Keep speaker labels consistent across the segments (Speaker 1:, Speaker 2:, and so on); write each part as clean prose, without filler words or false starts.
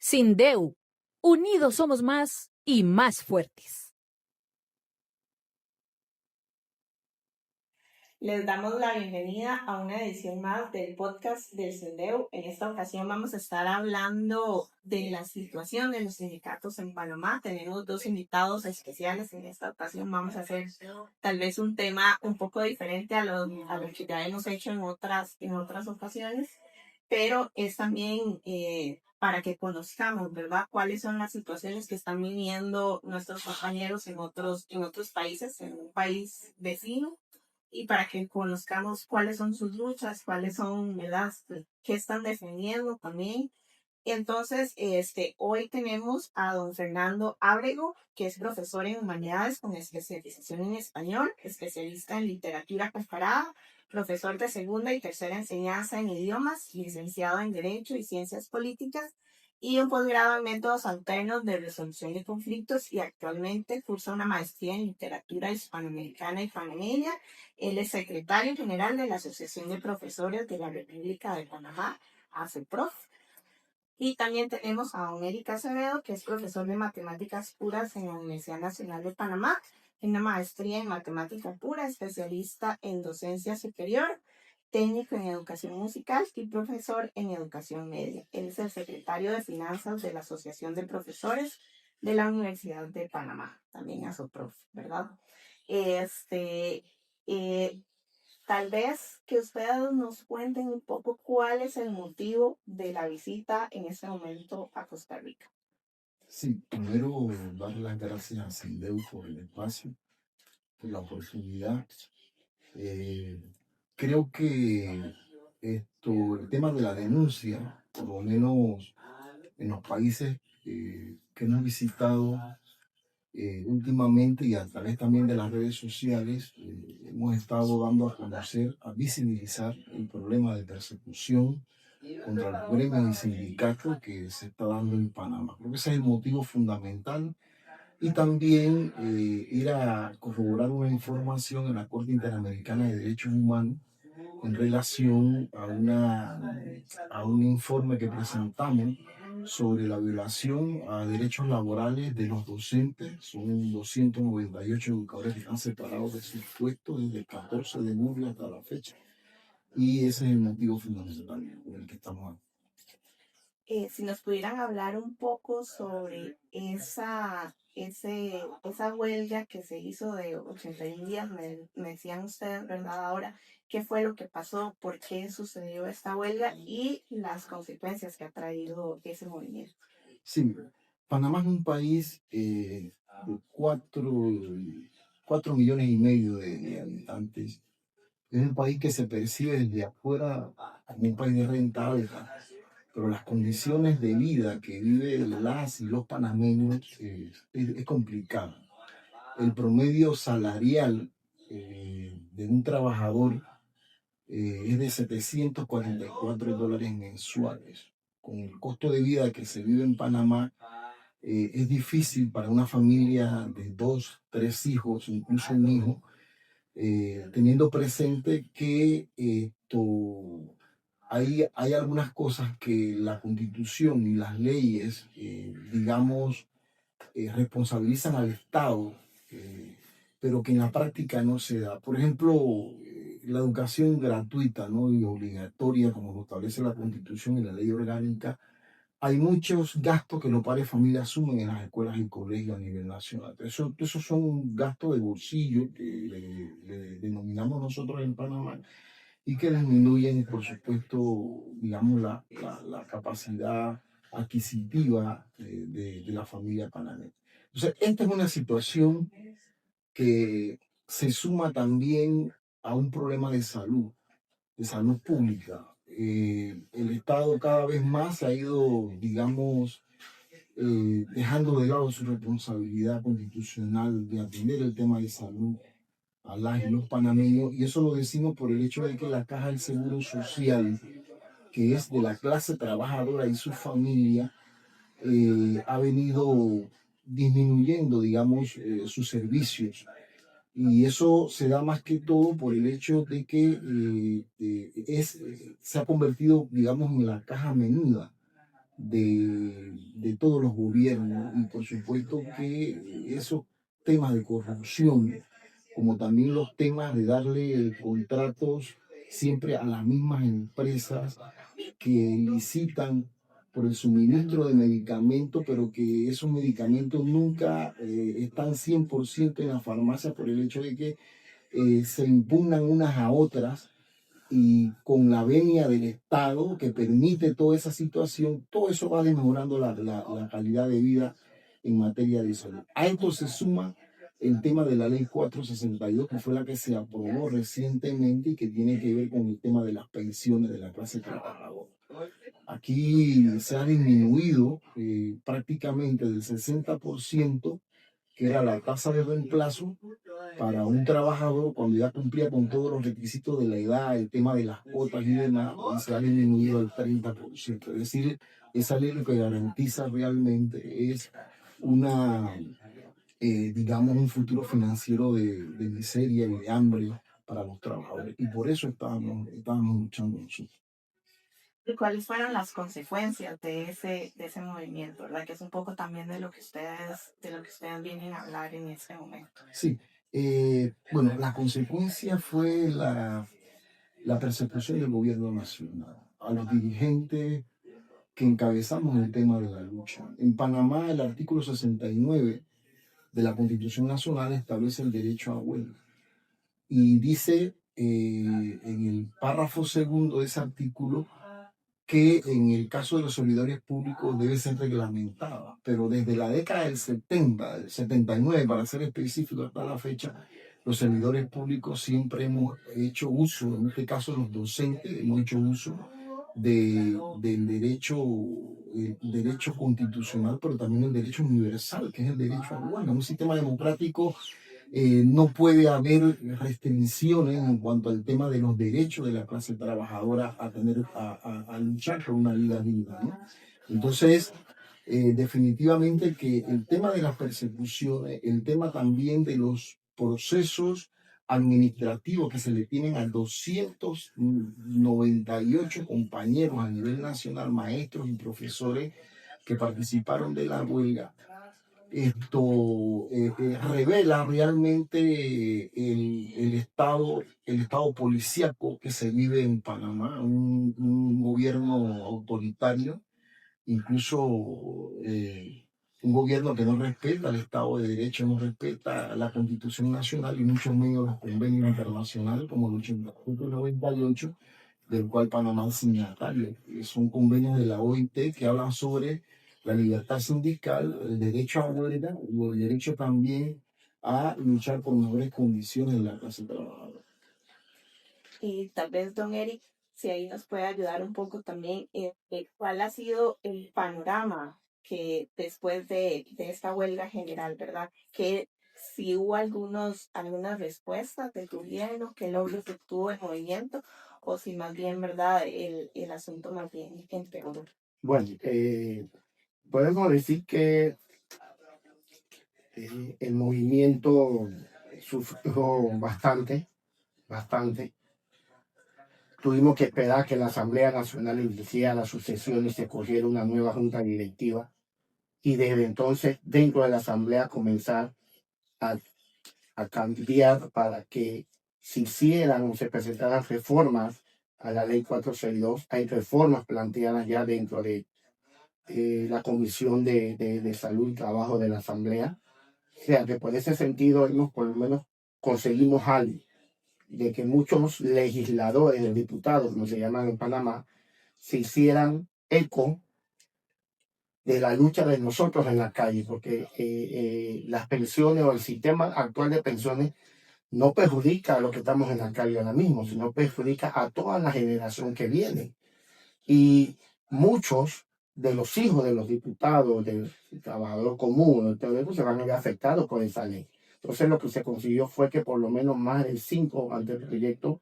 Speaker 1: Sindeu, unidos somos más y más fuertes.
Speaker 2: Les damos la bienvenida a una edición más del podcast del CENDEU. En esta ocasión vamos a estar hablando de la situación de los sindicatos en Panamá. Tenemos dos invitados especiales. En esta ocasión vamos a hacer tal vez un tema un poco diferente a lo que ya hemos hecho en otras ocasiones, pero es también para que conozcamos, ¿verdad?, cuáles son las situaciones que están viviendo nuestros compañeros en otros países, en un país vecino, y para que conozcamos cuáles son sus luchas, cuáles son, ¿verdad?, qué están defendiendo también. Entonces, hoy tenemos a don Fernando Ábrego, que es profesor en Humanidades con especialización en Español, especialista en literatura comparada, profesor de segunda y tercera enseñanza en idiomas, licenciado en Derecho y Ciencias Políticas y un posgrado en métodos alternos de resolución de conflictos, y actualmente cursa una maestría en literatura hispanoamericana y panameña. Él es secretario general de la Asociación de Profesores de la República de Panamá, ASEPROF. Y también tenemos a don Eric Acevedo, que es profesor de matemáticas puras en la Universidad Nacional de Panamá, en una maestría en matemática pura, especialista en docencia superior, técnico en educación musical y profesor en educación media. Él es el secretario de finanzas de la Asociación de Profesores de la Universidad de Panamá, también ASOPROF, ¿verdad? Eh, Tal vez que ustedes nos cuenten un poco cuál es el motivo de la visita en este momento a Costa Rica.
Speaker 3: Sí, primero dar las gracias a Sindeu por el espacio, por la oportunidad. Creo que el tema de la denuncia, por lo menos en los países que hemos visitado últimamente y a través también de las redes sociales, hemos estado dando a conocer, a visibilizar el problema de persecución contra los gremios y sindicatos que se está dando en Panamá. Creo que ese es el motivo fundamental. Y también ir a corroborar una información en la Corte Interamericana de Derechos Humanos en relación a un informe que presentamos sobre la violación a derechos laborales de los docentes. Son 298 educadores que están separados de sus puestos desde el 14 de julio hasta la fecha. Y ese es el motivo fundamental por el que estamos aquí.
Speaker 2: Si nos pudieran hablar un poco sobre esa huelga que se hizo de 81 días, me decían ustedes, ¿verdad? Ahora, ¿qué fue lo que pasó? ¿Por qué sucedió esta huelga? Y las consecuencias que ha traído ese movimiento.
Speaker 3: Sí, Panamá es un país de 4 millones y medio de habitantes. Es un país que se percibe desde afuera como un país de renta alta, pero las condiciones de vida que viven las y los panameños es complicado. El promedio salarial de un trabajador es de $744 mensuales. Con el costo de vida que se vive en Panamá, es difícil para una familia de 2, 3 hijos, incluso un hijo, teniendo presente que hay algunas cosas que la Constitución y las leyes, digamos, responsabilizan al Estado, pero que en la práctica no se da. Por ejemplo, la educación gratuita, ¿no?, y obligatoria, como lo establece la Constitución y la ley orgánica. Hay muchos gastos que los padres de familia asumen en las escuelas y colegios a nivel nacional. Esos son gastos de bolsillo que le denominamos nosotros en Panamá, y que disminuyen, por supuesto, digamos, la capacidad adquisitiva de la familia panameña. Entonces, esta es una situación que se suma también a un problema de salud pública. El Estado cada vez más se ha ido, digamos, dejando de lado su responsabilidad constitucional de atender el tema de salud a las y los panameños, y eso lo decimos por el hecho de que la Caja del Seguro Social, que es de la clase trabajadora y su familia, ha venido disminuyendo, digamos, sus servicios. Y eso se da más que todo por el hecho de que se ha convertido, digamos, en la caja menuda de todos los gobiernos y por supuesto que esos temas de corrupción, como también los temas de darle contratos siempre a las mismas empresas que licitan por el suministro de medicamentos, pero que esos medicamentos nunca están 100% en la farmacia por el hecho de que se impugnan unas a otras y con la venia del Estado que permite toda esa situación, todo eso va desmejorando la calidad de vida en materia de salud. A esto se suma el tema de la ley 462, que fue la que se aprobó recientemente y que tiene que ver con el tema de las pensiones de la clase trabajadora. Aquí se ha disminuido prácticamente del 60%, que era la tasa de reemplazo para un trabajador cuando ya cumplía con todos los requisitos de la edad, el tema de las cuotas y demás, y se ha disminuido al 30%. Es decir, esa ley lo que garantiza realmente es una, digamos, un futuro financiero de miseria y de hambre para los trabajadores. Y por eso estábamos luchando nosotros.
Speaker 2: ¿Y cuáles fueron las consecuencias de ese movimiento, verdad? Que es un poco también de lo que ustedes vienen a hablar en este momento.
Speaker 3: Sí, bueno, la consecuencia fue la persecución del gobierno nacional a los dirigentes que encabezamos el tema de la lucha. En Panamá, el artículo 69 de la Constitución Nacional establece el derecho a huelga y dice en el párrafo segundo de ese artículo que en el caso de los servidores públicos debe ser reglamentada, pero desde la década del 70, del 79 para ser específico hasta la fecha, los servidores públicos siempre hemos hecho uso, en este caso los docentes, hemos hecho uso del derecho constitucional, pero también el derecho universal, que es el derecho a la huelga. En un sistema democrático no puede haber restricciones en cuanto al tema de los derechos de la clase trabajadora a luchar por una vida digna, ¿no? Entonces, definitivamente que el tema de las persecuciones, el tema también de los procesos administrativos que se le tienen a 298 compañeros a nivel nacional, maestros y profesores que participaron de la huelga, esto revela realmente el estado policíaco que se vive en Panamá, un gobierno autoritario, incluso un gobierno que no respeta el Estado de Derecho, no respeta la Constitución Nacional y mucho menos los convenios internacionales como el 898, del cual Panamá es signatario. Son convenios de la OIT que hablan sobre la libertad sindical, el derecho a huelga y el derecho también a luchar por mejores condiciones de la clase trabajadora.
Speaker 2: Y tal vez, don Eric, si ahí nos puede ayudar un poco también, cuál ha sido el panorama que después de esta huelga general, ¿verdad? Que si hubo algunas respuestas del gobierno que logró que tuvo el movimiento, o si más bien, ¿verdad? El asunto más bien empeoró.
Speaker 4: Bueno, podemos decir que el movimiento sufrió bastante. Tuvimos que esperar que la Asamblea Nacional iniciara la sucesión y se escogiera una nueva junta directiva. Y desde entonces, dentro de la Asamblea, comenzar a cambiar para que se hicieran o se presentaran reformas a la ley 462. Hay reformas planteadas ya dentro de la Comisión de Salud y Trabajo de la Asamblea. O sea, que por ese sentido, hemos por lo menos conseguimos algo de que muchos legisladores, diputados, como se llaman en Panamá, se hicieran eco de la lucha de nosotros en la calle, porque las pensiones o el sistema actual de pensiones no perjudica a los que estamos en la calle ahora mismo, sino perjudica a toda la generación que viene. Y muchos de los hijos de los diputados, del trabajador común, se van a ver afectados por esa ley. Entonces lo que se consiguió fue que por lo menos más de 5 anteproyectos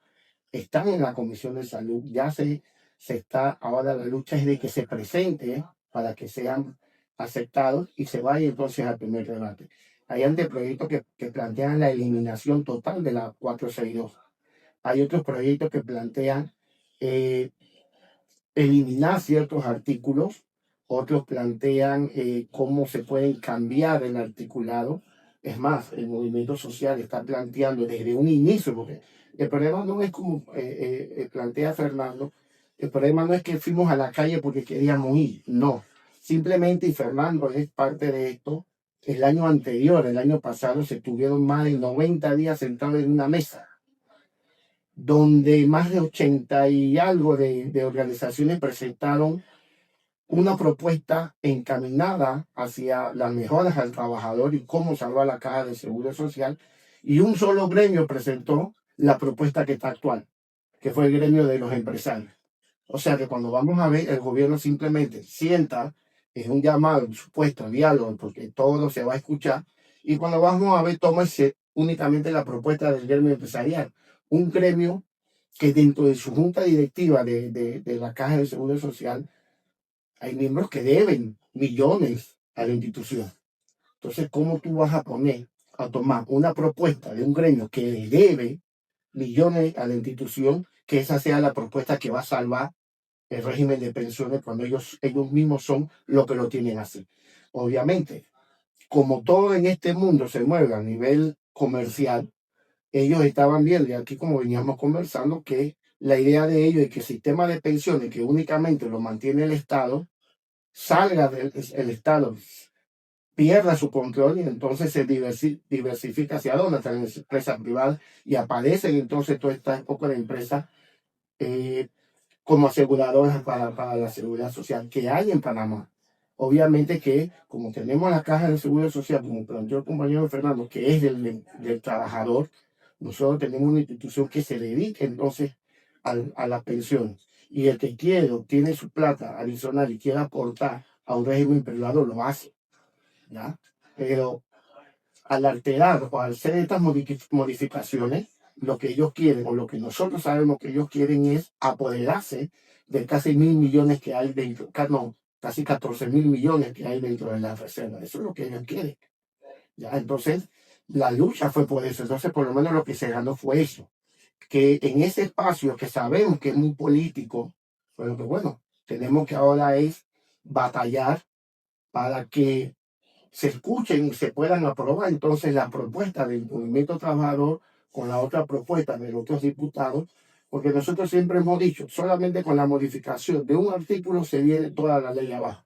Speaker 4: están en la Comisión de Salud. Ya se está, ahora la lucha es de que se presente para que sean aceptados y se vaya entonces al primer debate. Hay anteproyectos que plantean la eliminación total de la 462. Hay otros proyectos que plantean eliminar ciertos artículos otros plantean cómo se pueden cambiar el articulado. Es más, el movimiento social está planteando desde un inicio, porque el problema no es como plantea Fernando, el problema no es que fuimos a la calle porque queríamos ir, no. Simplemente, y Fernando es parte de esto, el año anterior, el año pasado, se tuvieron más de 90 días sentados en una mesa, donde más de 80 y algo de organizaciones presentaron una propuesta encaminada hacia las mejoras al trabajador y cómo salvar la caja de seguro social, y un solo gremio presentó la propuesta que está actual, que fue el gremio de los empresarios. O sea que cuando vamos a ver, el gobierno simplemente sienta, es un llamado, un supuesto diálogo, porque todo se va a escuchar, y cuando vamos a ver, toma únicamente la propuesta del gremio empresarial, un gremio que dentro de su junta directiva de la Caja de Seguro Social hay miembros que deben millones a la institución. Entonces, ¿cómo tú vas a tomar una propuesta de un gremio que le debe millones a la institución, que esa sea la propuesta que va a salvar el régimen de pensiones cuando ellos mismos son los que lo tienen así? Obviamente, como todo en este mundo se mueve a nivel comercial, ellos estaban viendo, y aquí como veníamos conversando, que la idea de ellos es que el sistema de pensiones que únicamente lo mantiene el Estado, salga del el Estado, pierda su control, y entonces se diversifica hacia dónde, hacia las empresas privadas, y aparecen entonces todas estas pocas empresas eh, como aseguradoras para la seguridad social que hay en Panamá. Obviamente que como tenemos la caja de seguro social, como planteó el compañero Fernando, que es del trabajador, nosotros tenemos una institución que se dedica entonces a la pensión. Y el que quiere, obtiene su plata adicional y quiere aportar a un régimen privado, lo hace, ¿ya? Pero al alterar o al hacer estas modificaciones, lo que ellos quieren, o lo que nosotros sabemos que ellos quieren, es apoderarse de casi 1.000 millones que hay dentro, no, casi 14.000 millones que hay dentro de la reserva. Eso es lo que ellos quieren. ¿Ya? Entonces, la lucha fue por eso. Entonces, por lo menos lo que se ganó fue eso. Que en ese espacio que sabemos que es muy político, pero que bueno, tenemos que ahora es batallar para que se escuchen y se puedan aprobar entonces la propuesta del movimiento trabajador con la otra propuesta de los otros diputados, porque nosotros siempre hemos dicho, solamente con la modificación de un artículo se viene toda la ley abajo,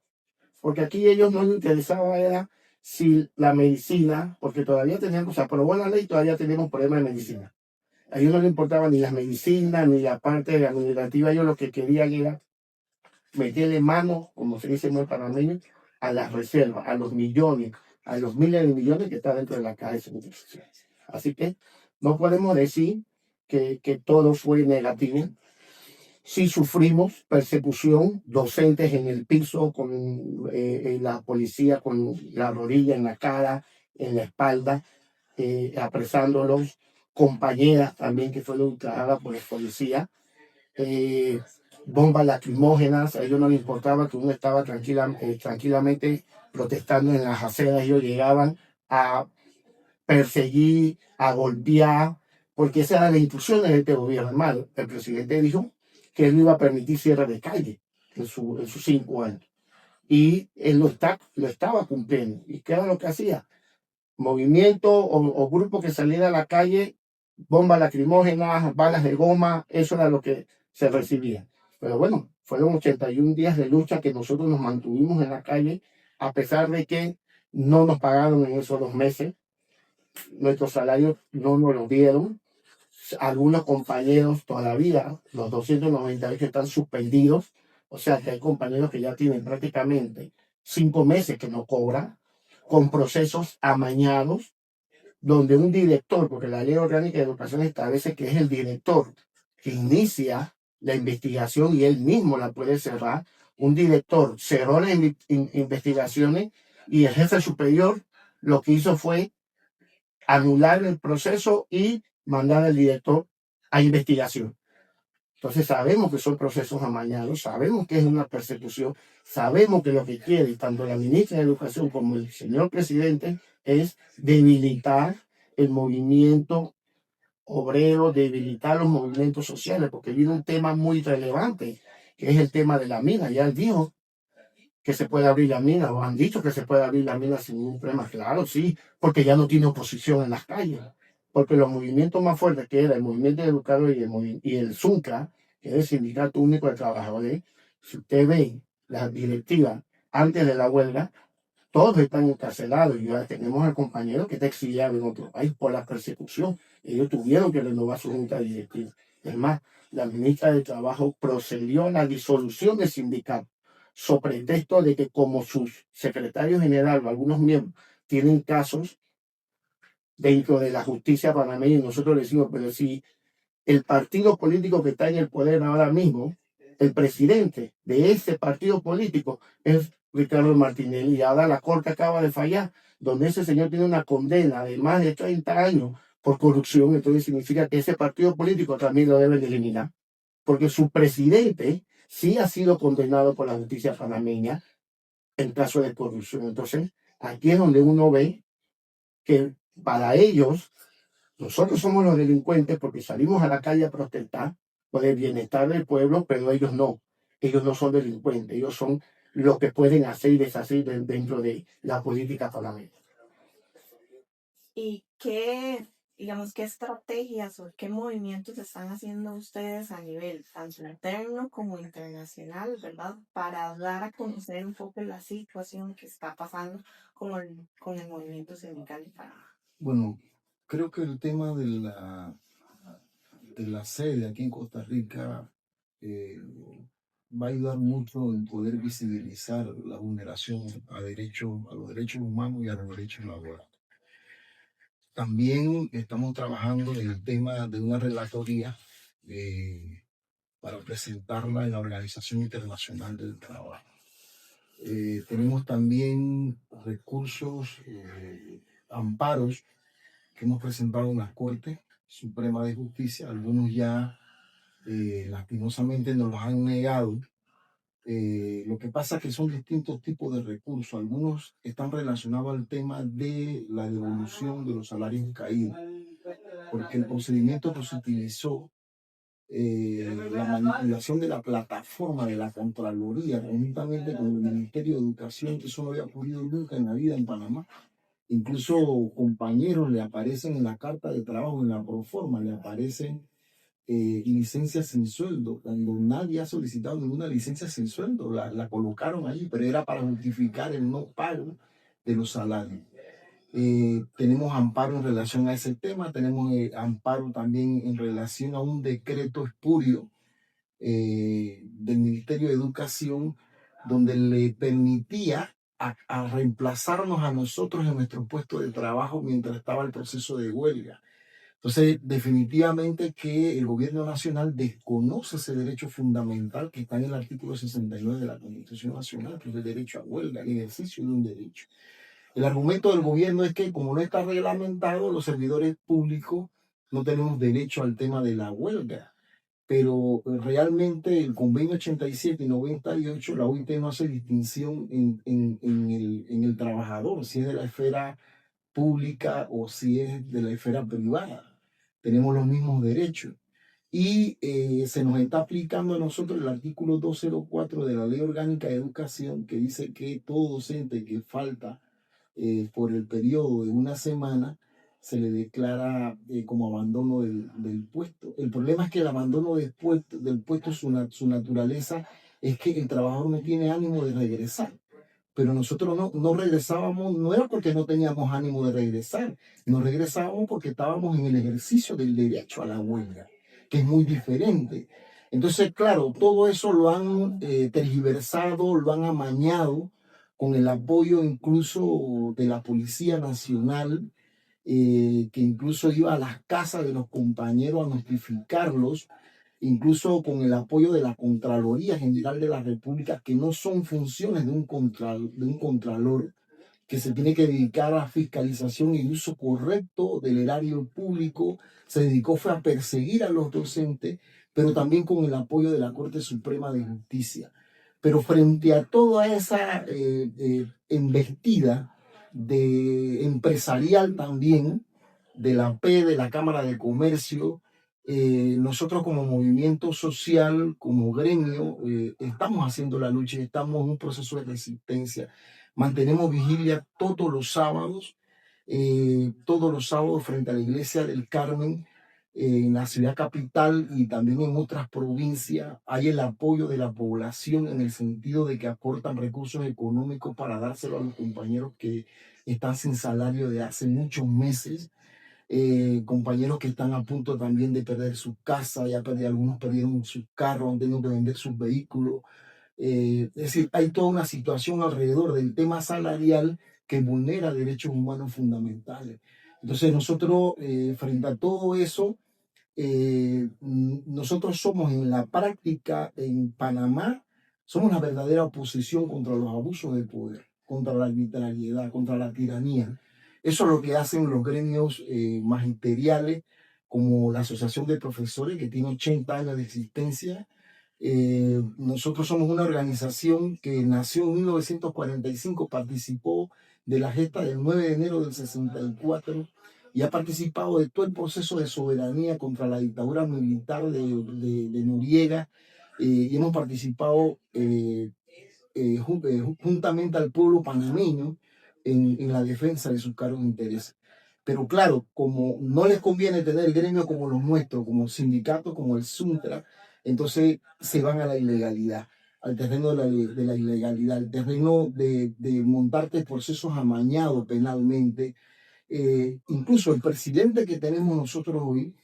Speaker 4: porque aquí ellos no les interesaba era si la medicina, porque todavía teníamos, se aprobó la ley, todavía tenemos problemas de medicina. A ellos no les importaba ni las medicinas, ni la parte administrativa, ellos lo que querían era meterle mano, como se dice en el panameño, a las reservas, a los millones, a los miles de millones que están dentro de la caja de seguro social. Así que no podemos decir que todo fue negativo. Sí sufrimos persecución, docentes en el piso, con la policía con la rodilla en la cara, en la espalda, apresándolos, compañeras también que fueron ultrajadas por la policía, eh, bombas lacrimógenas. A ellos no les importaba que uno estaba tranquilamente protestando en las aceras. Ellos llegaban a perseguir, a golpear, porque esa era la instrucción de este gobierno. Hermano, el presidente dijo que él no iba a permitir cierre de calle en sus 5 años. Y él lo estaba cumpliendo. ¿Y qué era lo que hacía? Movimiento o grupo que saliera a la calle, bombas lacrimógenas, balas de goma, eso era lo que se recibía. Pero bueno, fueron 81 días de lucha que nosotros nos mantuvimos en la calle, a pesar de que no nos pagaron en esos 2 meses, nuestros salarios no nos los dieron. Algunos compañeros todavía, los 298 están suspendidos, o sea que hay compañeros que ya tienen prácticamente 5 meses que no cobran, con procesos amañados, donde un director, porque la Ley Orgánica de Educación establece que es el director que inicia la investigación y él mismo la puede cerrar. Un director cerró las investigaciones y el jefe superior lo que hizo fue anular el proceso y mandar al director a investigación. Entonces sabemos que son procesos amañados, sabemos que es una persecución, sabemos que lo que quiere tanto la ministra de Educación como el señor presidente es debilitar el movimiento obrero, debilitar los movimientos sociales, porque viene un tema muy relevante, que es el tema de la mina. Ya él dijo que se puede abrir la mina, o han dicho que se puede abrir la mina sin ningún problema. Claro, sí, porque ya no tiene oposición en las calles. Porque los movimientos más fuertes, que era el movimiento de educadores y el SUNCA, que es el Sindicato Único de Trabajadores, si usted ve las directivas antes de la huelga, todos están encarcelados y ya tenemos al compañero que está exiliado en otro país por la persecución. Ellos tuvieron que renovar su junta directiva. Es más, la ministra de Trabajo procedió a la disolución del sindicato, sobre pretexto de que como sus secretarios generales o algunos miembros tienen casos dentro de la justicia panameña, y nosotros le decimos, pero si el partido político que está en el poder ahora mismo, el presidente de ese partido político es Ricardo Martinelli, y ahora la corte acaba de fallar, donde ese señor tiene una condena de más de 30 años por corrupción. Entonces significa que ese partido político también lo deben de eliminar, porque su presidente sí ha sido condenado por la justicia panameña en caso de corrupción. Entonces, aquí es donde uno ve que para ellos nosotros somos los delincuentes porque salimos a la calle a protestar por el bienestar del pueblo, pero ellos no. Ellos no son delincuentes, ellos son los que pueden hacer y deshacer dentro de la política panameña.
Speaker 2: ¿Y qué, digamos, qué estrategias o qué movimientos están haciendo ustedes a nivel tanto interno como internacional, ¿verdad? Para dar a conocer un poco la situación que está pasando con el movimiento sindical en Panamá.
Speaker 3: Bueno, creo que el tema de la sede aquí en Costa Rica va a ayudar mucho en poder visibilizar la vulneración a los derechos humanos y a los derechos laborales. También estamos trabajando en el tema de una relatoría para presentarla en la Organización Internacional del Trabajo. Tenemos también recursos, amparos que hemos presentado en la Corte Suprema de Justicia. Algunos ya lastimosamente nos los han negado. Lo que pasa es que son distintos tipos de recursos. Algunos están relacionados al tema de la devolución de los salarios caídos, porque el procedimiento que se utilizó, la manipulación de la plataforma de la Contraloría, conjuntamente con el Ministerio de Educación, que eso no había ocurrido nunca en la vida en Panamá. Incluso compañeros le aparecen en la carta de trabajo, en la proforma, le aparecen licencias sin sueldo, cuando nadie ha solicitado ninguna licencia sin sueldo, la colocaron ahí, pero era para justificar el no pago de los salarios. Tenemos amparo en relación a ese tema, tenemos amparo también en relación a un decreto espurio del Ministerio de Educación, donde le permitía a reemplazarnos a nosotros en nuestro puesto de trabajo mientras estaba el proceso de huelga. Entonces, definitivamente que el gobierno nacional desconoce ese derecho fundamental que está en el artículo 69 de la Constitución Nacional, que es el derecho a huelga, el ejercicio de un derecho. El argumento del gobierno es que como no está reglamentado, los servidores públicos no tenemos derecho al tema de la huelga. Pero realmente el convenio 87 y 98, la OIT no hace distinción en el trabajador, si es de la esfera pública o si es de la esfera privada. Tenemos los mismos derechos. Y se nos está aplicando a nosotros el artículo 204 de la Ley Orgánica de Educación, que dice que todo docente que falta por el periodo de una semana se le declara como abandono del puesto. El problema es que el abandono del puesto su naturaleza es que el trabajador no tiene ánimo de regresar. Pero nosotros no regresábamos, no era porque no teníamos ánimo de regresar, no regresábamos porque estábamos en el ejercicio del derecho a la huelga, que es muy diferente. Entonces, claro, todo eso lo han tergiversado, lo han amañado con el apoyo incluso de la Policía Nacional, que incluso iba a las casas de los compañeros a notificarlos, incluso con el apoyo de la Contraloría General de la República, que no son funciones de un contralor que se tiene que dedicar a la fiscalización y uso correcto del erario público. Se dedicó fue a perseguir a los docentes, pero también con el apoyo de la Corte Suprema de Justicia. Pero frente a toda esa embestida empresarial también, de la P, de la Cámara de Comercio, Nosotros como movimiento social, como gremio, estamos haciendo la lucha, estamos en un proceso de resistencia. Mantenemos vigilia todos los sábados frente a la iglesia del Carmen, en la ciudad capital y también en otras provincias. Hay el apoyo de la población en el sentido de que aportan recursos económicos para dárselo a los compañeros que están sin salario de hace muchos meses, compañeros que están a punto también de perder su casa, algunos perdieron sus carros, han tenido que vender sus vehículos. Es decir, hay toda una situación alrededor del tema salarial que vulnera derechos humanos fundamentales. Entonces nosotros, frente a todo eso, nosotros somos en la práctica en Panamá, somos la verdadera oposición contra los abusos de poder, contra la arbitrariedad, contra la tiranía. Eso es lo que hacen los gremios magisteriales, como la Asociación de Profesores, que tiene 80 años de existencia. Nosotros somos una organización que nació en 1945, participó de la gesta del 9 de enero del 64 y ha participado de todo el proceso de soberanía contra la dictadura militar de Noriega, y hemos participado juntamente al pueblo panameño en la defensa de sus cargos de interés. Pero claro, como no les conviene tener gremio como los nuestros, como sindicatos como el Suntra, entonces se van a la ilegalidad, al terreno de la ilegalidad, al terreno de montarte procesos amañados penalmente. Incluso el presidente que tenemos nosotros hoy,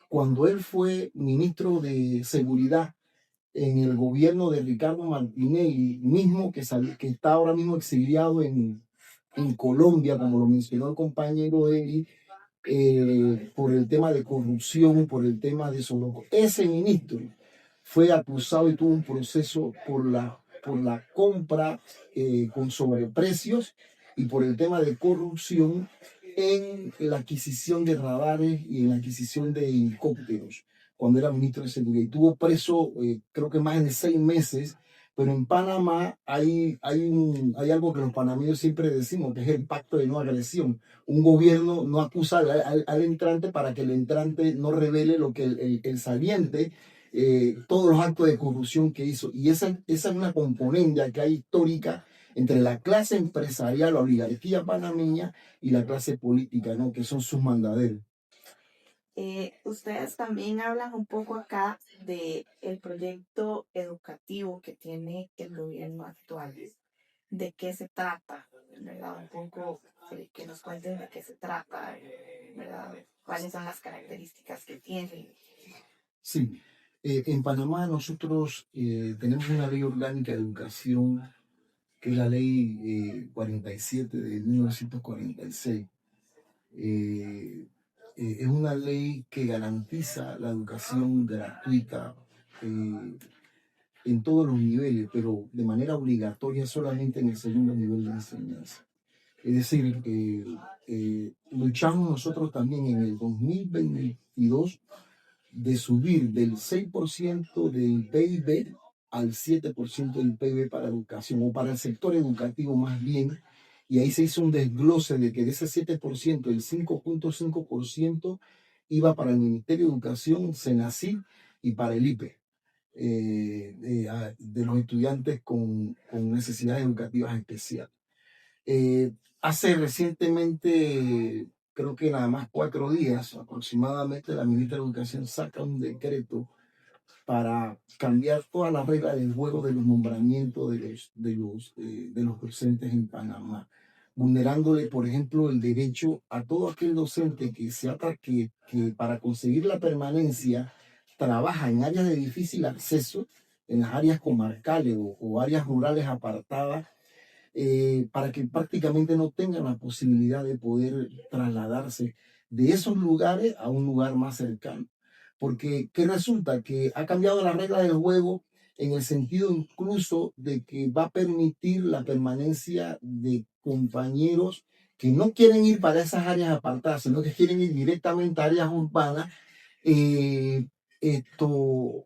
Speaker 3: cuando él fue ministro de Seguridad en el gobierno de Ricardo Martinelli, mismo que está ahora mismo exiliado en Colombia, como lo mencionó el compañero Eli, por el tema de corrupción, por el tema de sobre. Ese ministro fue acusado y tuvo un proceso por la compra con sobreprecios y por el tema de corrupción en la adquisición de radares y en la adquisición de helicópteros cuando era ministro de Seguridad. Y tuvo preso creo que más de 6 meses. Pero en Panamá hay algo que los panameños siempre decimos, que es el pacto de no agresión. Un gobierno no acusa al entrante para que el entrante no revele lo que el saliente, todos los actos de corrupción que hizo. Y esa es una componente que hay histórica entre la clase empresarial, la oligarquía panameña y la clase política, ¿no? Que son sus mandaderos.
Speaker 2: Ustedes también hablan un poco acá de el proyecto educativo que tiene el gobierno actual. ¿De qué se trata? ¿Verdad? Un poco que nos cuenten de qué se trata, ¿verdad? ¿Cuáles son las características que tiene?
Speaker 3: Sí, en Panamá nosotros tenemos una ley orgánica de educación, que es la ley 47 de 1946. Es una ley que garantiza la educación gratuita en todos los niveles, pero de manera obligatoria solamente en el segundo nivel de enseñanza. Es decir, luchamos nosotros también en el 2022 de subir del 6% del PIB al 7% del PIB para educación, o para el sector educativo más bien. Y ahí se hizo un desglose de que de ese 7%, el 5.5% iba para el Ministerio de Educación, SENACYT, y para el IPE, de los estudiantes con necesidades educativas especiales. Hace recientemente, creo que nada más 4 días aproximadamente, la ministra de Educación saca un decreto para cambiar todas las reglas del juego de los nombramientos de los docentes en Panamá, vulnerándole, por ejemplo, el derecho a todo aquel docente que para conseguir la permanencia trabaja en áreas de difícil acceso, en las áreas comarcales o áreas rurales apartadas, para que prácticamente no tengan la posibilidad de poder trasladarse de esos lugares a un lugar más cercano. Porque ¿qué resulta? Que ha cambiado la regla del juego en el sentido incluso de que va a permitir la permanencia de compañeros que no quieren ir para esas áreas apartadas, sino que quieren ir directamente a áreas urbanas,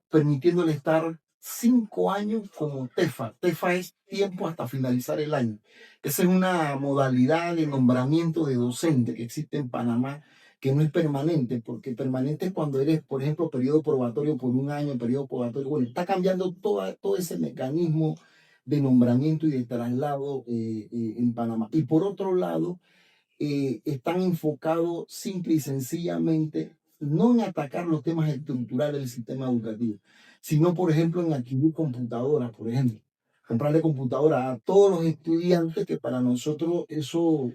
Speaker 3: permitiéndole estar 5 años como TEFA. TEFA es tiempo hasta finalizar el año. Esa es una modalidad de nombramiento de docente que existe en Panamá, que no es permanente, porque permanente es cuando eres, por ejemplo, periodo probatorio por un año, periodo probatorio, bueno, está cambiando todo ese mecanismo de nombramiento y de traslado en Panamá. Y por otro lado, están enfocados simple y sencillamente no en atacar los temas estructurales del sistema educativo, sino, por ejemplo, en adquirir computadoras, por ejemplo, comprarle computadoras a todos los estudiantes, que para nosotros eso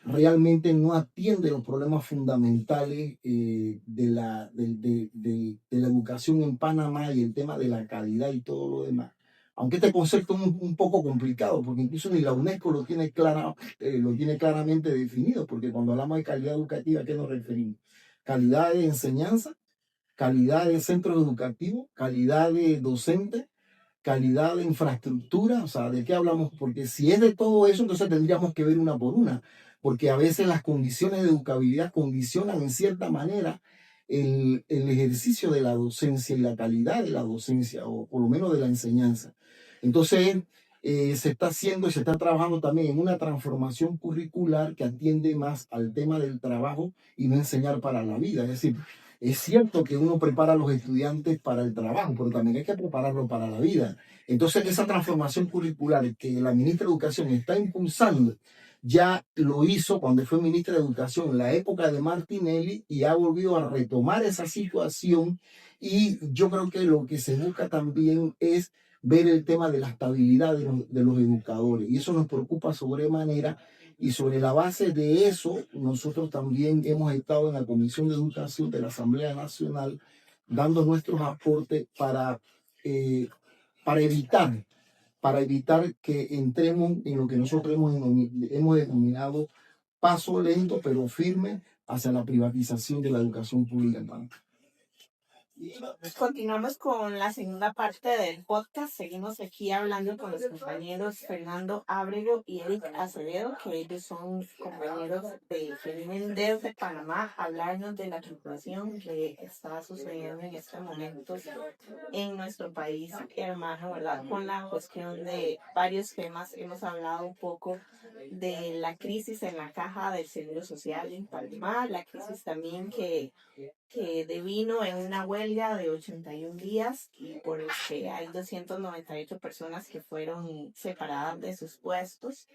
Speaker 3: realmente no atiende los problemas fundamentales de la educación en Panamá y el tema de la calidad y todo lo demás. Aunque este concepto es un poco complicado, porque incluso ni la UNESCO lo tiene claramente definido, porque cuando hablamos de calidad educativa, ¿a qué nos referimos? Calidad de enseñanza, calidad de centros educativos, calidad de docentes, calidad de infraestructura, o sea, ¿de qué hablamos? Porque si es de todo eso, entonces tendríamos que ver una por una, porque a veces las condiciones de educabilidad condicionan en cierta manera el ejercicio de la docencia y la calidad de la docencia, o por lo menos de la enseñanza. Entonces, se está haciendo y se está trabajando también en una transformación curricular que atiende más al tema del trabajo y no enseñar para la vida. Es decir, es cierto que uno prepara a los estudiantes para el trabajo, pero también hay que prepararlos para la vida. Entonces, esa transformación curricular que la ministra de Educación está impulsando, ya lo hizo cuando fue ministra de Educación en la época de Martinelli y ha volvido a retomar esa situación. Y yo creo que lo que se busca también es ver el tema de la estabilidad de los educadores. Y eso nos preocupa sobremanera. Y sobre la base de eso, nosotros también hemos estado en la Comisión de Educación de la Asamblea Nacional dando nuestros aportes eh, para evitar, para evitar que entremos en lo que nosotros hemos denominado paso lento pero firme hacia la privatización de la educación pública en Panamá.
Speaker 2: Continuamos con la segunda parte del podcast. Seguimos aquí hablando con los compañeros Fernando Ábrego y Eric Acevedo, que ellos son compañeros que vienen desde Panamá a hablarnos de la situación que está sucediendo en este momento en nuestro país hermano, ¿verdad? Con la cuestión de varios temas. Hemos hablado un poco de la crisis en la caja del Seguro Social en Panamá, la crisis también que devino en una huelga de 81 días y por el que hay 298 personas que fueron separadas de sus puestos.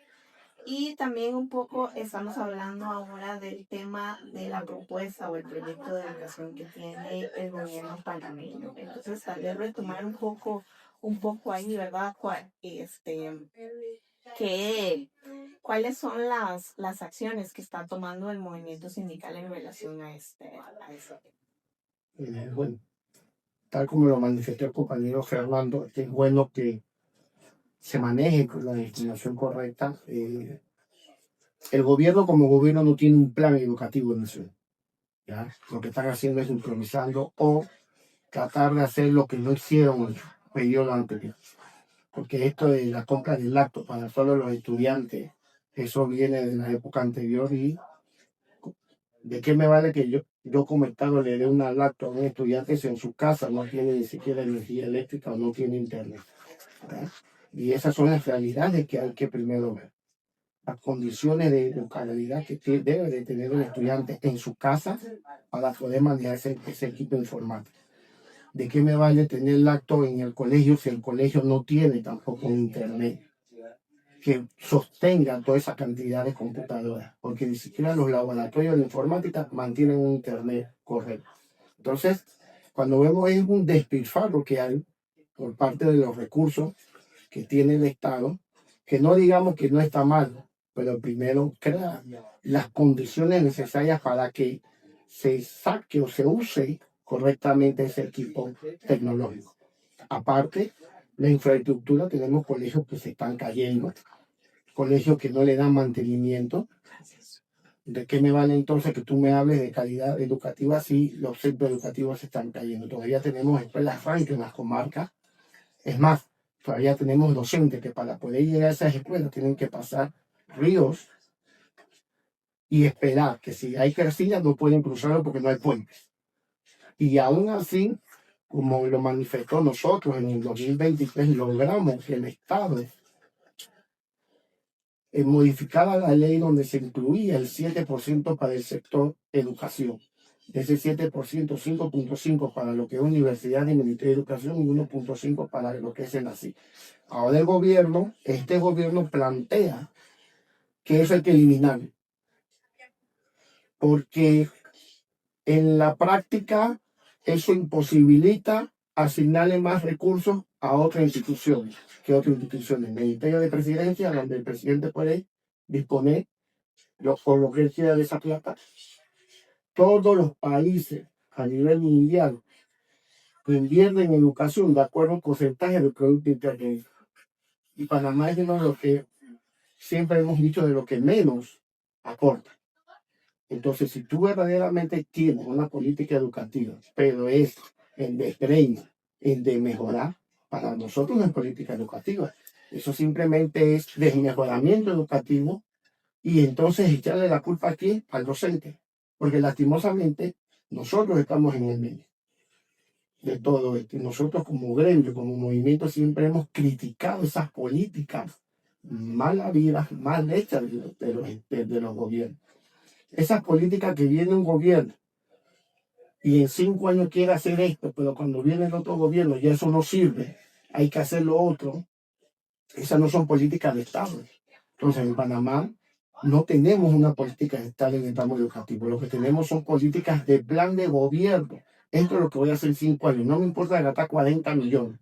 Speaker 2: Y también un poco estamos hablando ahora del tema de la propuesta o el proyecto de educación que tiene el gobierno panameño. Entonces, tal vez retomar un poco ahí, ¿verdad? ¿Cuáles son las acciones que está tomando el movimiento sindical en relación a eso?
Speaker 4: Bueno, tal como lo manifestó el compañero Fernando, es bueno que se maneje con la destinación correcta. El gobierno como gobierno no tiene un plan educativo nacional. ¿Ya? Lo que están haciendo es improvisando o tratar de hacer lo que no hicieron el periodo anterior. Porque esto de la compra del laptop para solo los estudiantes, eso viene de la época anterior. Y ¿de qué me vale que yo como Estado le dé una laptop a un estudiante si en su casa no tiene ni siquiera energía eléctrica o no tiene internet? ¿Verdad? Y esas son las realidades que hay que primero ver. Las condiciones de calidad que debe de tener un estudiante en su casa para poder manejar ese equipo informático. ¿De qué me vale tener laptop en el colegio si el colegio no tiene tampoco un internet que sostenga toda esa cantidad de computadoras? Porque ni siquiera los laboratorios de informática mantienen un internet correcto. Entonces, cuando vemos es un despilfarro que hay por parte de los recursos que tiene el Estado, que no digamos que no está mal, pero primero crea las condiciones necesarias para que se saque o se use correctamente ese equipo tecnológico. Aparte, la infraestructura, tenemos colegios que se están cayendo, colegios que no le dan mantenimiento. ¿De qué me vale entonces que tú me hables de calidad educativa si los centros educativos se están cayendo? Todavía tenemos escuelas francas en las comarcas. Es más, todavía tenemos docentes que para poder llegar a esas escuelas tienen que pasar ríos y esperar que si hay crecidas no pueden cruzarlo porque no hay puentes. Y aún así, como lo manifestó nosotros en el 2023, logramos que el Estado modificaba la ley donde se incluía el 7% para el sector educación. De ese 7%, 5.5 para lo que es universidad y Ministerio de Educación y 1.5 para lo que es el ASI. Ahora este gobierno plantea que eso hay que eliminar, porque en la práctica eso imposibilita asignarle más recursos a otras instituciones que otras instituciones. El Ministerio de Presidencia, donde el presidente puede disponer por lo que él quiera de esa plata. Todos los países a nivel mundial invierten en educación de acuerdo al porcentaje del Producto Interno. Y Panamá es uno de los que siempre hemos dicho de lo que menos aporta. Entonces, si tú verdaderamente tienes una política educativa, pero es en desprecio, en de mejorar, para nosotros no es política educativa. Eso simplemente es desmejoramiento educativo y entonces echarle la culpa aquí al docente. Porque lastimosamente nosotros estamos en el medio de todo esto. Y nosotros como gremio, como movimiento, siempre hemos criticado esas políticas mal habidas, mal hechas de los gobiernos. Esas políticas que viene un gobierno y en 5 años quiere hacer esto, pero cuando viene el otro gobierno ya eso no sirve, hay que hacer lo otro. Esas no son políticas de Estado. Entonces en Panamá no tenemos una política de Estado en el ramo educativo. Lo que tenemos son políticas de plan de gobierno. Esto es lo que voy a hacer en 5 años. No me importa gastar 40 millones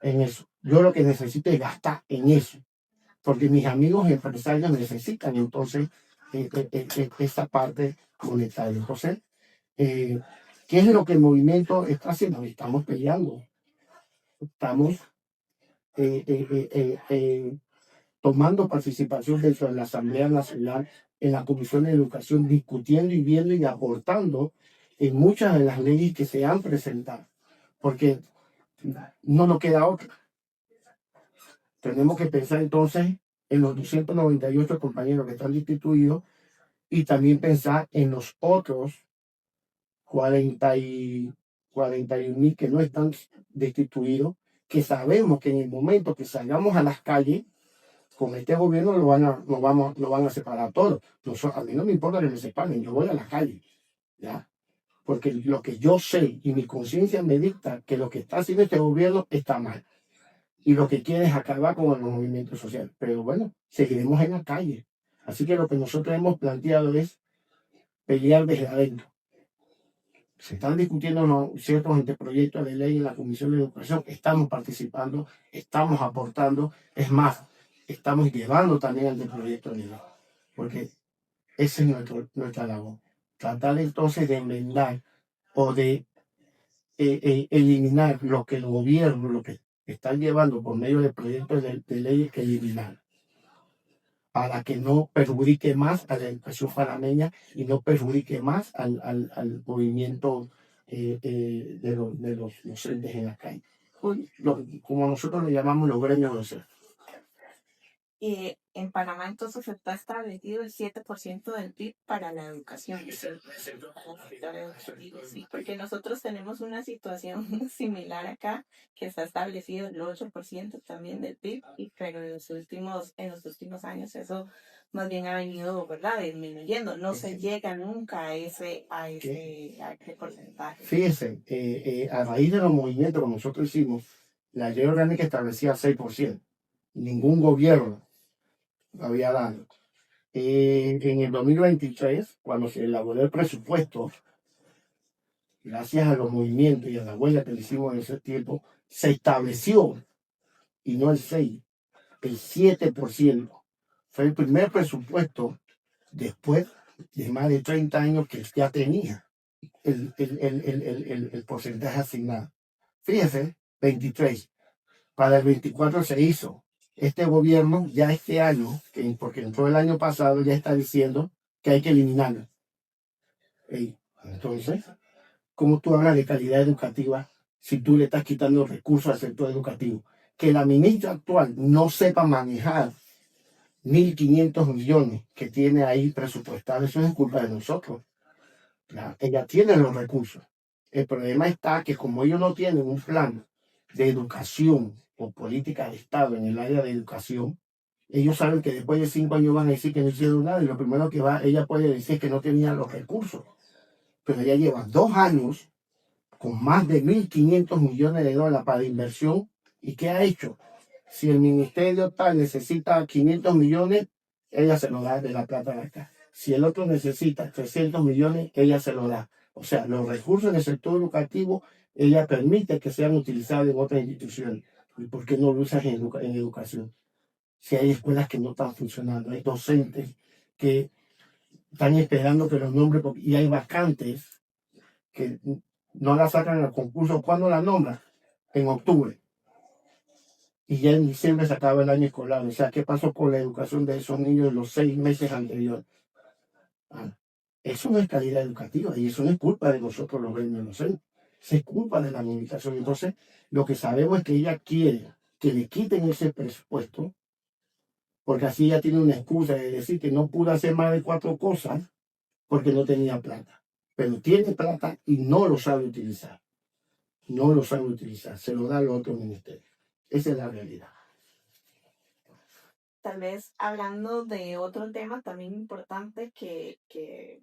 Speaker 4: en eso. Yo lo que necesito es gastar en eso. Porque mis amigos empresarios necesitan entonces esta parte monetaria. Entonces, ¿qué es lo que el movimiento está haciendo? Estamos peleando. Estamos tomando participación dentro de la Asamblea Nacional en la Comisión de Educación, discutiendo y viendo y aportando en muchas de las leyes que se han presentado, porque no nos queda otra. Tenemos que pensar entonces en los 298 compañeros que están destituidos y también pensar en los otros 41.000 que no están destituidos, que sabemos que en el momento que salgamos a las calles, con este gobierno lo van a separar todos. A mí no me importa que me separen, yo voy a la calle, ¿ya? Porque lo que yo sé y mi conciencia me dicta que lo que está haciendo este gobierno está mal. Y lo que quiere es acabar con el movimiento social. Pero bueno, seguiremos en la calle. Así que lo que nosotros hemos planteado es pelear desde adentro. Se están discutiendo ciertos anteproyectos de ley en la Comisión de Educación. Estamos participando, estamos aportando. Es más, estamos llevando también anteproyectos de ley. Porque esa es nuestra labor. Tratar entonces de enmendar o de eliminar lo que el gobierno, lo que están llevando por medio de proyectos de leyes que eliminar, para que no perjudique más a la educación panameña y no perjudique más al movimiento de los docentes en la calle. Como nosotros le llamamos los gremios docentes.
Speaker 2: En Panamá entonces está establecido el 7% del PIB para la educación. Sí, porque nosotros tenemos una situación similar acá, que está establecido el 8% también del PIB, pero en los últimos años eso más bien ha venido, ¿verdad?, disminuyendo. No se llega nunca a ese porcentaje.
Speaker 4: Fíjense, a raíz de los movimientos que nosotros hicimos, la ley orgánica establecía 6%. Ningún gobierno había dado. En el 2023, cuando se elaboró el presupuesto, gracias a los movimientos y a la huella que le hicimos en ese tiempo, se estableció, y no el 6, el 7%. Fue el primer presupuesto después de más de 30 años que ya tenía el porcentaje asignado. Fíjense, 23. Para el 24 se hizo. Este gobierno ya este año, porque entró el año pasado, ya está diciendo que hay que eliminarlo. Entonces, ¿cómo tú hablas de calidad educativa si tú le estás quitando recursos al sector educativo? Que la ministra actual no sepa manejar 1.500 millones que tiene ahí presupuestados, eso es culpa de nosotros. Ella tiene los recursos. El problema está que como ellos no tienen un plan de educación o política de Estado en el área de educación, Ellos saben que después de 5 años van a decir que no hicieron nada y lo primero que ella puede decir es que no tenía los recursos. Pero ella lleva 2 años con más de 1.500 millones de dólares para inversión. ¿Y qué ha hecho? Si el ministerio tal necesita 500 millones, ella se lo da de la plata de acá. Si el otro necesita 300 millones, ella se lo da. O sea, los recursos del sector educativo, ella permite que sean utilizados en otras instituciones. ¿Y por qué no lo usas en educación? Si hay escuelas que no están funcionando, hay docentes que están esperando que los nombres, y hay vacantes que no la sacan al concurso. ¿Cuándo la nombran? En octubre. Y ya en diciembre se acaba el año escolar. O sea, ¿qué pasó con la educación de esos niños en los 6 meses anteriores? Ah, eso no es calidad educativa y eso no es culpa de nosotros los grandes docentes. Eso es culpa de la administración. Entonces, lo que sabemos es que ella quiere que le quiten ese presupuesto, porque así ella tiene una excusa de decir que no pudo hacer más de 4 cosas porque no tenía plata. Pero tiene plata y no lo sabe utilizar. No lo sabe utilizar. Se lo da al otro ministerio. Esa es la realidad.
Speaker 2: Tal vez hablando de otro tema también importante que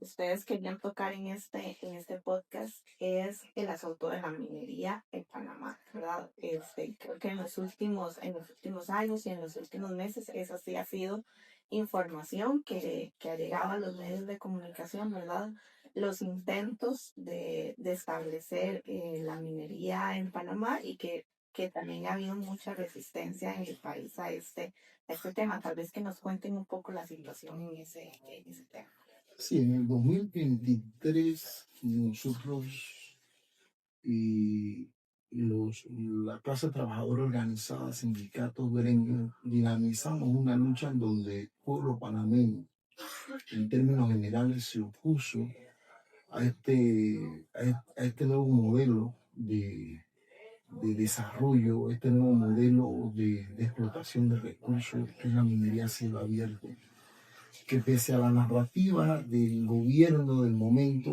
Speaker 2: ustedes querían tocar en este podcast es el asunto de la minería en Panamá, ¿verdad? Creo que en los últimos años y en los últimos meses esa sí ha sido información que ha llegado a los medios de comunicación, ¿verdad? Los intentos de establecer la minería en Panamá y que también ha habido mucha resistencia en el país a este tema. Tal vez que nos cuenten un poco la situación en ese tema.
Speaker 3: Sí, en el 2023 nosotros y la clase trabajadora organizada, sindicatos, gremios, dinamizamos una lucha en donde el pueblo panameño, en términos generales, se opuso a este nuevo modelo de desarrollo, este nuevo modelo de explotación de recursos, que es la minería a cielo abierto, que pese a la narrativa del gobierno del momento,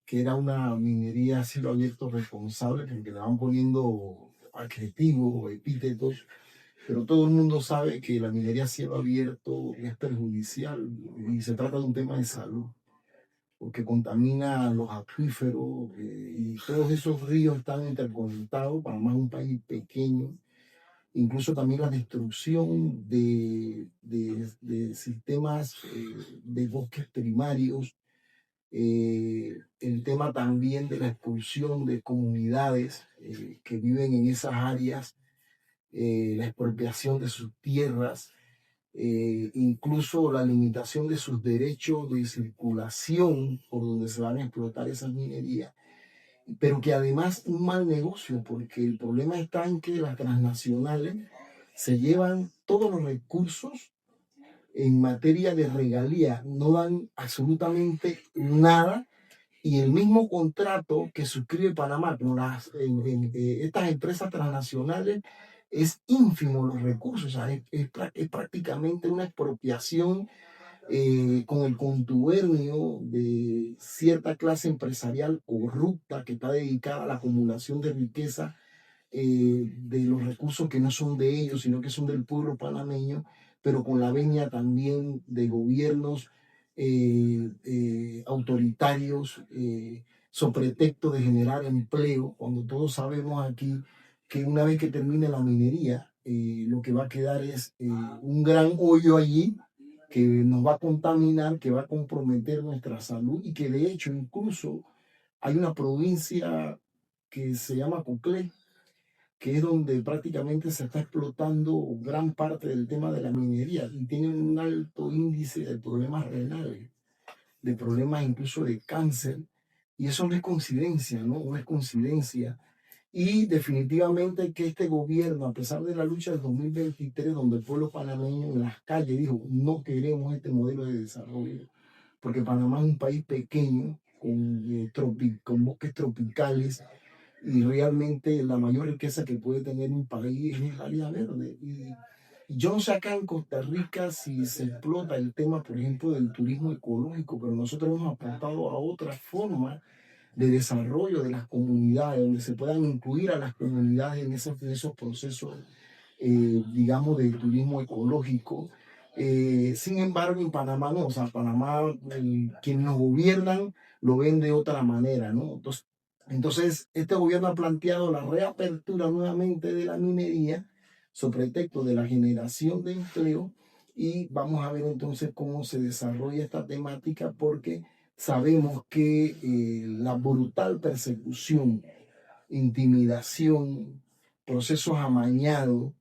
Speaker 3: que era una minería a cielo abierto responsable, porque le van poniendo adjetivos o epítetos, pero todo el mundo sabe que la minería a cielo abierto es perjudicial y se trata de un tema de salud, porque contamina los acuíferos y todos esos ríos están interconectados. Panamá es un país pequeño, incluso también la destrucción de sistemas de bosques primarios, el tema también de la expulsión de comunidades que viven en esas áreas, la expropiación de sus tierras, incluso la limitación de sus derechos de circulación por donde se van a explotar esas minerías, pero que además un mal negocio, porque el problema está en que las transnacionales se llevan todos los recursos en materia de regalías, no dan absolutamente nada, y el mismo contrato que suscribe Panamá con estas empresas transnacionales es ínfimo los recursos, o sea, es prácticamente una expropiación con el contubernio de cierta clase empresarial corrupta que está dedicada a la acumulación de riqueza de los recursos que no son de ellos, sino que son del pueblo panameño, pero con la venia también de gobiernos autoritarios, sobre pretexto de generar empleo, cuando todos sabemos aquí que una vez que termine la minería, lo que va a quedar es un gran hoyo allí que nos va a contaminar, que va a comprometer nuestra salud y que de hecho incluso hay una provincia que se llama Coclé, que es donde prácticamente se está explotando gran parte del tema de la minería y tienen un alto índice de problemas renales, de problemas incluso de cáncer, y eso no es coincidencia, ¿no? No es coincidencia. Y definitivamente que este gobierno, a pesar de la lucha del 2023, donde el pueblo panameño en las calles dijo, no queremos este modelo de desarrollo, porque Panamá es un país pequeño, con bosques tropicales, y realmente la mayor riqueza que puede tener un país es el área verde. Y yo no sé acá en Costa Rica si se explota el tema, por ejemplo, del turismo ecológico, pero nosotros hemos apuntado a otra forma de desarrollo de las comunidades, donde se puedan incluir a las comunidades en esos procesos digamos, de turismo ecológico. Sin embargo, en Panamá no, o sea, Panamá, quienes nos gobiernan lo ven de otra manera, ¿no? Entonces, este gobierno ha planteado la reapertura nuevamente de la minería sobre pretexto de la generación de empleo y vamos a ver entonces cómo se desarrolla esta temática porque sabemos que la brutal persecución, intimidación, procesos amañados,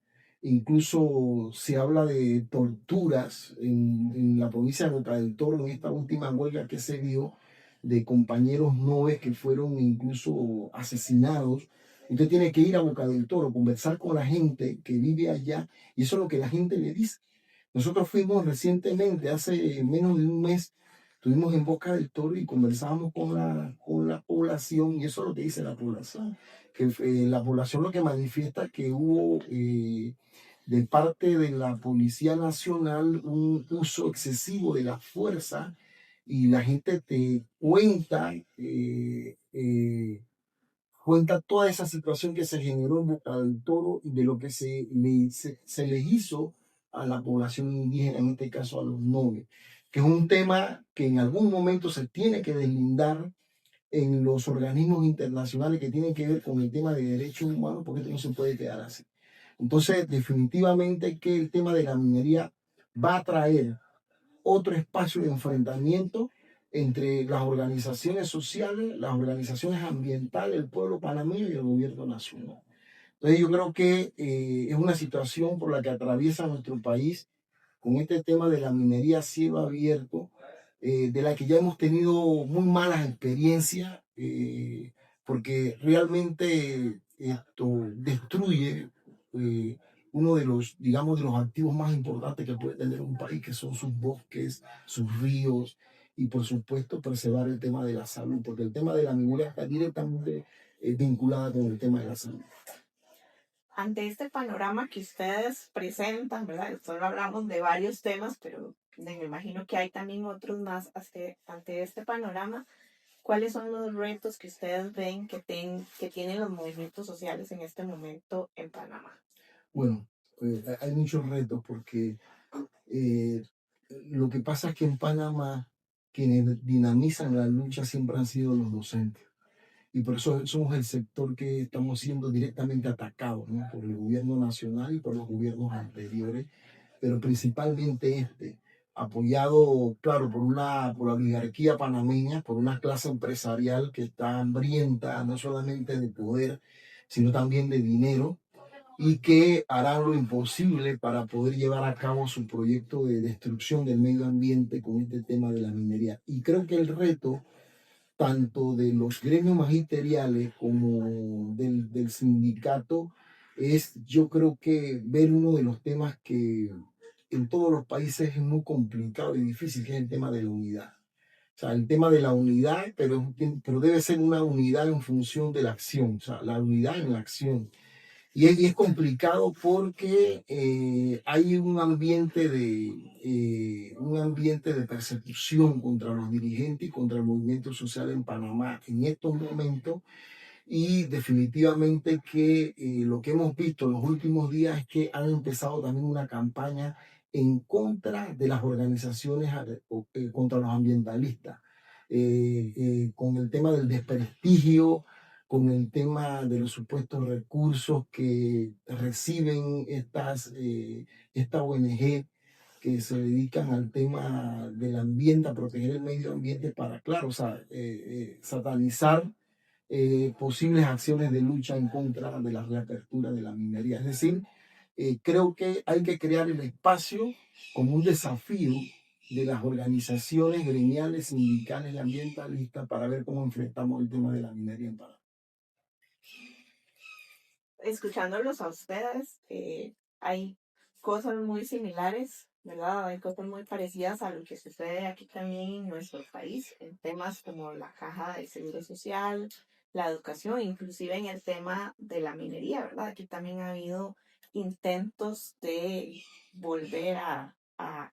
Speaker 3: incluso se habla de torturas en la provincia de Boca del Toro en esta última huelga que se dio de compañeros noves que fueron incluso asesinados. Usted tiene que ir a Boca del Toro, conversar con la gente que vive allá y eso es lo que la gente le dice. Nosotros fuimos recientemente, hace menos de un mes, estuvimos en Boca del Toro y conversábamos con la población y eso es lo que dice la población, que la población lo que manifiesta es que hubo de parte de la Policía Nacional un uso excesivo de la fuerza y la gente te cuenta toda esa situación que se generó en Boca del Toro y de lo que se les hizo a la población indígena, en este caso a los nobles, que es un tema que en algún momento se tiene que deslindar en los organismos internacionales que tienen que ver con el tema de derechos humanos, porque esto no se puede quedar así. Entonces, definitivamente que el tema de la minería va a traer otro espacio de enfrentamiento entre las organizaciones sociales, las organizaciones ambientales, el pueblo panameño y el gobierno nacional. Entonces yo creo que es una situación por la que atraviesa nuestro país con este tema de la minería a cielo abierto, de la que ya hemos tenido muy malas experiencias, porque realmente esto destruye uno de los, digamos, de los activos más importantes que puede tener un país, que son sus bosques, sus ríos, y por supuesto preservar el tema de la salud, porque el tema de la minería está directamente vinculada con el tema de la salud.
Speaker 2: Ante este panorama que ustedes presentan, ¿verdad? Solo hablamos de varios temas, pero me imagino que hay también otros más. Ante este panorama, ¿cuáles son los retos que ustedes ven que tienen los movimientos sociales en este momento en Panamá?
Speaker 3: Bueno, hay muchos retos porque eh, lo que pasa es que en Panamá quienes dinamizan la lucha siempre han sido los docentes. Y por eso somos el sector que estamos siendo directamente atacados, ¿no? Por el gobierno nacional y por los gobiernos anteriores, pero principalmente este, apoyado, claro, por la oligarquía panameña, por una clase empresarial que está hambrienta no solamente de poder, sino también de dinero, y que harán lo imposible para poder llevar a cabo su proyecto de destrucción del medio ambiente con este tema de la minería. Y creo que el reto tanto de los gremios magisteriales como del sindicato, es yo creo que ver uno de los temas que en todos los países es muy complicado y difícil, que es el tema de la unidad. O sea, el tema de la unidad, pero debe ser una unidad en función de la acción, o sea, la unidad en la acción. Y es complicado porque hay un ambiente de persecución contra los dirigentes y contra el movimiento social en Panamá en estos momentos. Y definitivamente que lo que hemos visto en los últimos días es que han empezado también una campaña en contra de las organizaciones, contra los ambientalistas, con el tema del desprestigio, con el tema de los supuestos recursos que reciben esta ONG que se dedican al tema del ambiente, a proteger el medio ambiente para, claro, o sea, satanizar posibles acciones de lucha en contra de la reapertura de la minería. Es decir, creo que hay que crear el espacio como un desafío de las organizaciones gremiales, sindicales y ambientalistas para ver cómo enfrentamos el tema de la minería en Panamá.
Speaker 2: Escuchándolos a ustedes, hay cosas muy similares, ¿verdad? Hay cosas muy parecidas a lo que sucede aquí también en nuestro país, en temas como la caja de seguro social, la educación, inclusive en el tema de la minería, ¿verdad? Aquí también ha habido intentos de volver a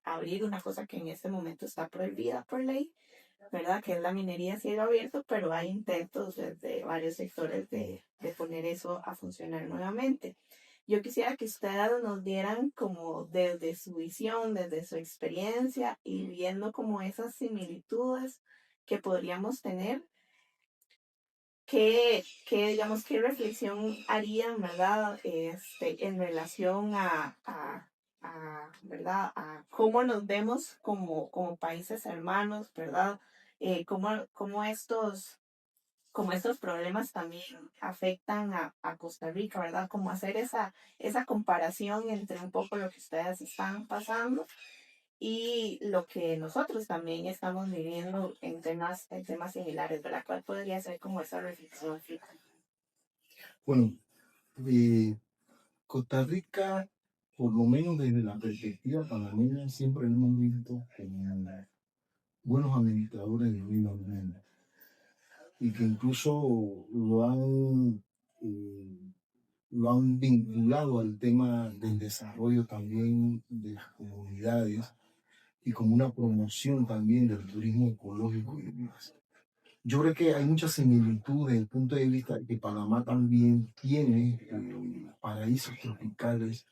Speaker 2: abrir una cosa que en este momento está prohibida por ley, ¿verdad? Que es la minería a cielo abierto, pero hay intentos desde varios sectores de poner eso a funcionar nuevamente. Yo quisiera que ustedes nos dieran como desde su visión, desde su experiencia y viendo como esas similitudes que podríamos tener, digamos, qué reflexión harían, ¿verdad? En relación ¿verdad? A cómo nos vemos como países hermanos, ¿verdad? Cómo como estos problemas también afectan a Costa Rica, ¿verdad? Como hacer esa comparación entre un poco lo que ustedes están pasando y lo que nosotros también estamos viviendo en temas similares, ¿verdad? ¿Cuál podría ser como esa reflexión?
Speaker 3: Bueno, eh, Costa Rica, por lo menos desde la perspectiva panameña, siempre hemos visto como buenos administradores del medio ambiente y que incluso eh, lo han vinculado al tema del desarrollo también de las comunidades y como una promoción también del turismo ecológico y demás. Yo creo que hay mucha similitud desde el punto de vista de que Panamá también tiene paraísos tropicales,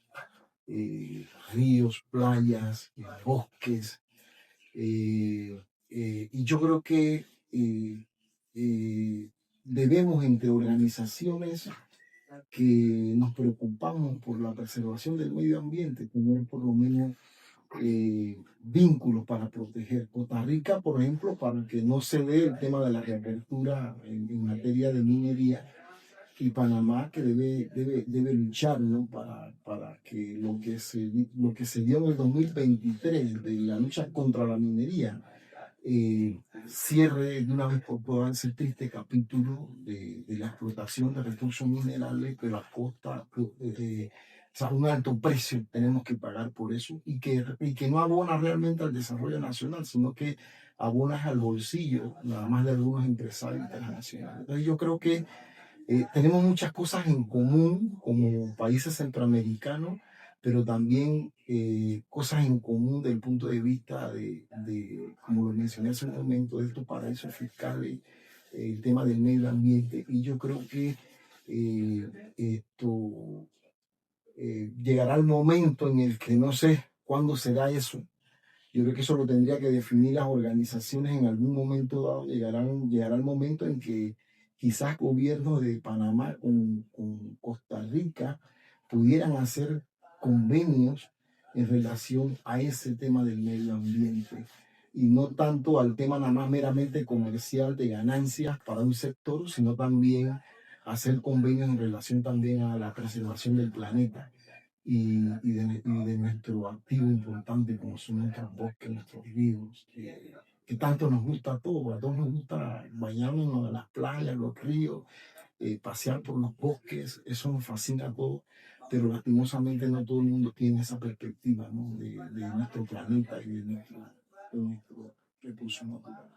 Speaker 3: ríos, playas, bosques, y yo creo que eh, debemos entre organizaciones que nos preocupamos por la preservación del medio ambiente, tener por lo menos vínculos para proteger Costa Rica, por ejemplo, para que no se dé el tema de la reapertura en materia de minería, y Panamá que debe luchar, ¿no? Para que lo que se dio en el 2023 de la lucha contra la minería cierre de una vez por todas ese triste capítulo de la explotación de recursos minerales, pero a costa de o sea, un alto precio tenemos que pagar por eso y que no abona realmente al desarrollo nacional, sino que abona al bolsillo nada más de algunos empresarios internacionales. Entonces yo creo que tenemos muchas cosas en común como países centroamericanos, pero también cosas en común del punto de vista como lo mencioné hace un momento, de estos paraísos fiscales, el tema del medio ambiente. Y yo creo que esto llegará el momento en el que no sé cuándo será eso. Yo creo que eso lo tendría que definir las organizaciones en algún momento dado. Llegará el momento en que quizás gobiernos de Panamá con Costa Rica pudieran hacer convenios en relación a ese tema del medio ambiente y no tanto al tema nada más meramente comercial de ganancias para un sector, sino también hacer convenios en relación también a la preservación del planeta y de nuestro activo importante como son nuestros bosques, nuestros ríos, que tanto nos gusta a todos nos gusta bañarnos en las playas, los ríos, pasear por los bosques, eso nos fascina a todos, pero lastimosamente no todo el mundo tiene esa perspectiva, ¿no? De nuestro planeta y de nuestro recurso natural.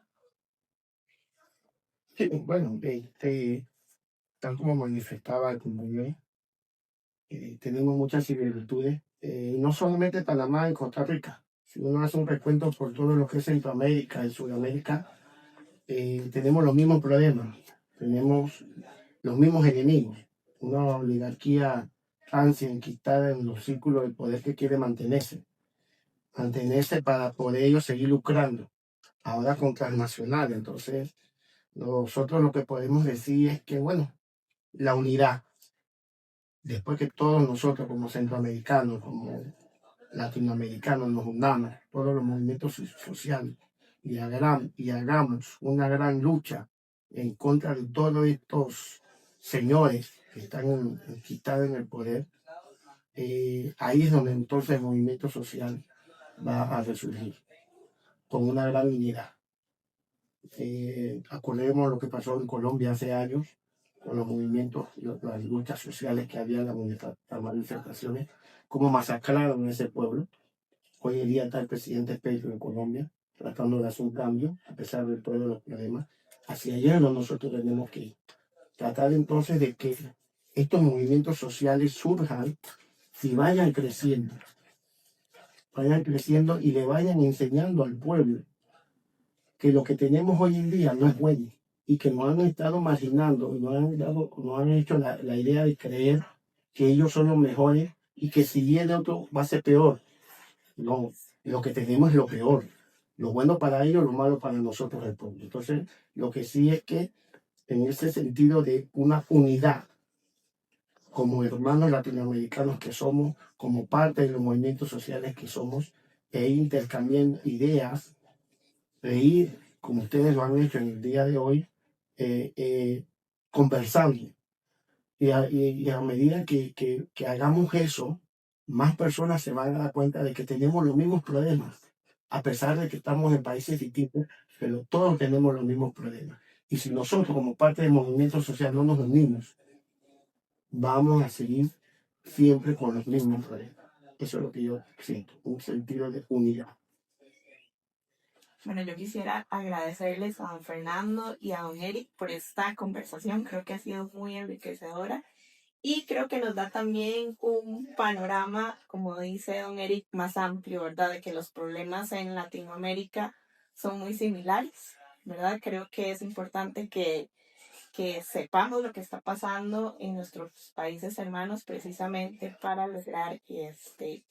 Speaker 4: Sí, bueno, tal como manifestaba el compañero, tenemos muchas similitudes, no solamente Panamá y Costa Rica. Si uno hace un recuento por todo lo que es Centroamérica y Sudamérica, tenemos los mismos problemas, tenemos los mismos enemigos, una oligarquía rancia enquistada en los círculos de poder que quiere mantenerse para poder ellos seguir lucrando, ahora con transnacionales. Entonces, nosotros lo que podemos decir es que, bueno, la unidad, después que todos nosotros como centroamericanos, como latinoamericanos nos unamos, todos los movimientos sociales, y hagamos una gran lucha en contra de todos estos señores que están enquistados en el poder, ahí es donde entonces el movimiento social va a resurgir con una gran unidad. Acordemos lo que pasó en Colombia hace años, con los movimientos, las luchas sociales que había, las manifestaciones, cómo masacraron a ese pueblo. Hoy en día está el presidente Petro en Colombia, tratando de hacer un cambio, a pesar de todos los problemas. Hacia allá nosotros tenemos que tratar entonces de que estos movimientos sociales surjan y vayan creciendo y le vayan enseñando al pueblo que lo que tenemos hoy en día no es bueno y que nos han estado marginando y nos han hecho la idea de creer que ellos son los mejores y que si viene otro va a ser peor. No, lo que tenemos es lo peor. Lo bueno para ellos, lo malo para nosotros, el pueblo. Entonces, lo que sí es que en ese sentido de una unidad, como hermanos latinoamericanos que somos, como parte de los movimientos sociales que somos, e intercambiando ideas, e ir, como ustedes lo han hecho en el día de hoy, conversando. Y a medida que hagamos eso, más personas se van a dar cuenta de que tenemos los mismos problemas, a pesar de que estamos en países distintos, pero todos tenemos los mismos problemas. Y si nosotros, como parte del movimiento social, no nos unimos, vamos a seguir siempre con los mismos problemas. Eso es lo que yo siento, un sentido de unidad.
Speaker 2: Bueno, yo quisiera agradecerles a don Fernando y a don Eric por esta conversación. Creo que ha sido muy enriquecedora y creo que nos da también un panorama, como dice don Eric, más amplio, ¿verdad? De que los problemas en Latinoamérica son muy similares, ¿verdad? Creo que es importante que sepamos lo que está pasando en nuestros países hermanos precisamente para lograr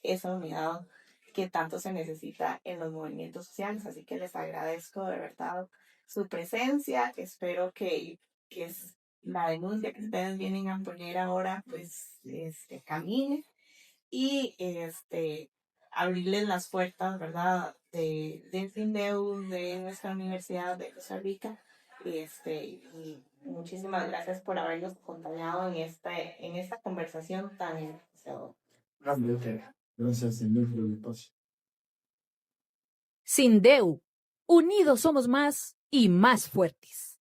Speaker 2: esa unidad que tanto se necesita en los movimientos sociales. Así que les agradezco de verdad su presencia. Espero que la denuncia que ustedes vienen a poner ahora pues camine y abrirles las puertas, ¿verdad? Del FINDEU, de nuestra Universidad de Costa Rica. Y muchísimas gracias por habernos acompañado en esta conversación tan enriquecedora.
Speaker 3: Gracias, Señor, por el espacio.
Speaker 1: Sindeu, unidos somos más y más fuertes.